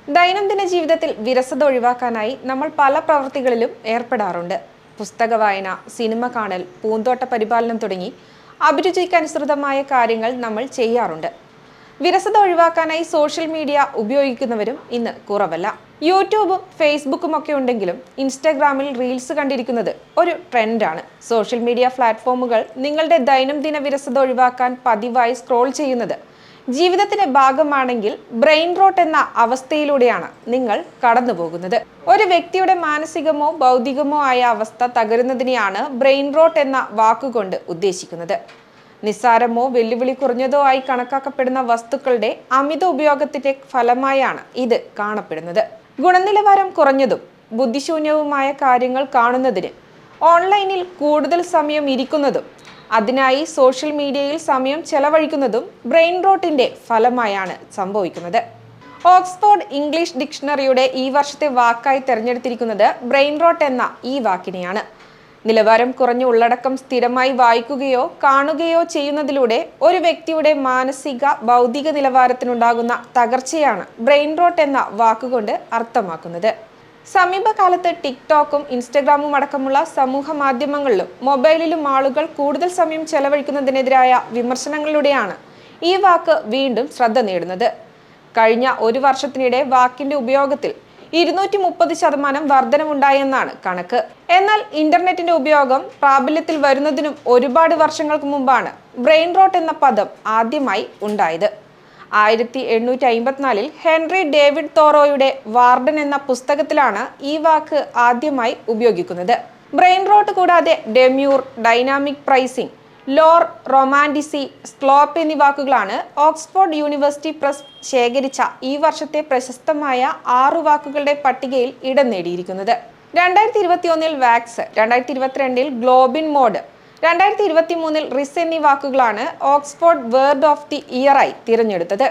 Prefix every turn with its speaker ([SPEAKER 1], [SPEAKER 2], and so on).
[SPEAKER 1] ദൈനംദിന ജീവിതത്തിൽ വിരസത ഒഴിവാക്കാനായി നമ്മൾ പല പ്രവൃത്തികളിലും ഏർപ്പെടാറുണ്ട്. പുസ്തക വായന, സിനിമ കാണൽ, പൂന്തോട്ട പരിപാലനം തുടങ്ങി അഭിരുചിക്കനുസൃതമായ കാര്യങ്ങൾ നമ്മൾ ചെയ്യാറുണ്ട്. വിരസത ഒഴിവാക്കാനായി സോഷ്യൽ മീഡിയ ഉപയോഗിക്കുന്നവരും ഇന്ന് കുറവല്ല. യൂട്യൂബും ഫേസ്ബുക്കും ഒക്കെ ഉണ്ടെങ്കിലും ഇൻസ്റ്റാഗ്രാമിൽ റീൽസ് കണ്ടിരിക്കുന്നത് ഒരു ട്രെൻഡാണ്. സോഷ്യൽ മീഡിയ പ്ലാറ്റ്ഫോമുകൾ നിങ്ങളുടെ ദൈനംദിന വിരസത ഒഴിവാക്കാൻ പതിവായി സ്ക്രോൾ ചെയ്യുന്നത് ജീവിതത്തിന്റെ ഭാഗമാണെങ്കിൽ ബ്രെയിൻ റോട്ട് എന്ന അവസ്ഥയിലൂടെയാണ് നിങ്ങൾ കടന്നു പോകുന്നത്. ഒരു വ്യക്തിയുടെ മാനസികമോ ഭൗതികമോ ആയ അവസ്ഥ തകരുന്നതിനെയാണ് ബ്രെയിൻ റോട്ട് എന്ന വാക്കുകൊണ്ട് ഉദ്ദേശിക്കുന്നത്. നിസ്സാരമോ വെല്ലുവിളി കുറഞ്ഞതോ ആയി കണക്കാക്കപ്പെടുന്ന വസ്തുക്കളുടെ അമിത ഉപയോഗത്തിന്റെ ഫലമായാണ് ഇത് കാണപ്പെടുന്നത്. ഗുണനിലവാരം കുറഞ്ഞതും ബുദ്ധിശൂന്യവുമായ കാര്യങ്ങൾ കാണുന്നതിന് ഓൺലൈനിൽ കൂടുതൽ സമയം ഇരിക്കുന്നതും അതിനായി സോഷ്യൽ മീഡിയയിൽ സമയം ചെലവഴിക്കുന്നതും ബ്രെയിൻ റോട്ടിന്റെ ഫലമായാണ് സംഭവിക്കുന്നത്. ഓക്സ്ഫോർഡ് ഇംഗ്ലീഷ് ഡിക്ഷണറിയുടെ ഈ വർഷത്തെ വാക്കായി തിരഞ്ഞെടുത്തിരിക്കുന്നത് ബ്രെയിൻ റോട്ട് എന്ന ഈ വാക്കിനെയാണ്. നിലവാരം കുറഞ്ഞ ഉള്ളടക്കം സ്ഥിരമായി വായിക്കുകയോ കാണുകയോ ചെയ്യുന്നതിലൂടെ ഒരു വ്യക്തിയുടെ മാനസിക ഭൗതിക നിലവാരത്തിനുണ്ടാകുന്ന തകർച്ചയാണ് ബ്രെയിൻ റോട്ട് എന്ന വാക്കുകൊണ്ട് അർത്ഥമാക്കുന്നത്. സമീപകാലത്ത് ടിക്ടോക്കും ഇൻസ്റ്റഗ്രാമും അടക്കമുള്ള സമൂഹ മാധ്യമങ്ങളിലും മൊബൈലിലും ആളുകൾ കൂടുതൽ സമയം ചെലവഴിക്കുന്നതിനെതിരായ വിമർശനങ്ങളിലൂടെയാണ് ഈ വാക്ക് വീണ്ടും ശ്രദ്ധ നേടുന്നത്. കഴിഞ്ഞ ഒരു വർഷത്തിനിടെ വാക്കിന്റെ ഉപയോഗത്തിൽ 230% വർധനമുണ്ടായെന്നാണ് കണക്ക്. എന്നാൽ ഇന്റർനെറ്റിന്റെ ഉപയോഗം പ്രാബല്യത്തിൽ വരുന്നതിനും ഒരുപാട് വർഷങ്ങൾക്ക് മുമ്പാണ് ബ്രെയിൻ റോട്ട് എന്ന പദം ആദ്യമായി ഉണ്ടായത്. 1854 ഹെൻറി ഡേവിഡ് തോറോയുടെ വാർഡൻ എന്ന പുസ്തകത്തിലാണ് ഈ വാക്ക് ആദ്യമായി ഉപയോഗിക്കുന്നത്. ബ്രെയിൻ റോട്ട് കൂടാതെ ഡെമ്യൂർ, ഡൈനാമിക് പ്രൈസിംഗ്, ലോർ, റൊമാൻറ്റിസി, സ്ക്ലോപ്പ് എന്നീ വാക്കുകളാണ് ഓക്സ്ഫോർഡ് യൂണിവേഴ്സിറ്റി പ്രസ് ശേഖരിച്ച ഈ വർഷത്തെ പ്രശസ്തമായ 6 വാക്കുകളുടെ പട്ടികയിൽ ഇടം നേടിയിരിക്കുന്നത്. 2021 വാക്സ്, 2022 ഗ്ലോബിൻ മോഡ്, 2023 റിസ് എന്നീ വാക്കുകളാണ് ഓക്സ്ഫോർഡ് വേർഡ് ഓഫ് ദി ഇയറായി തിരഞ്ഞെടുത്തത്.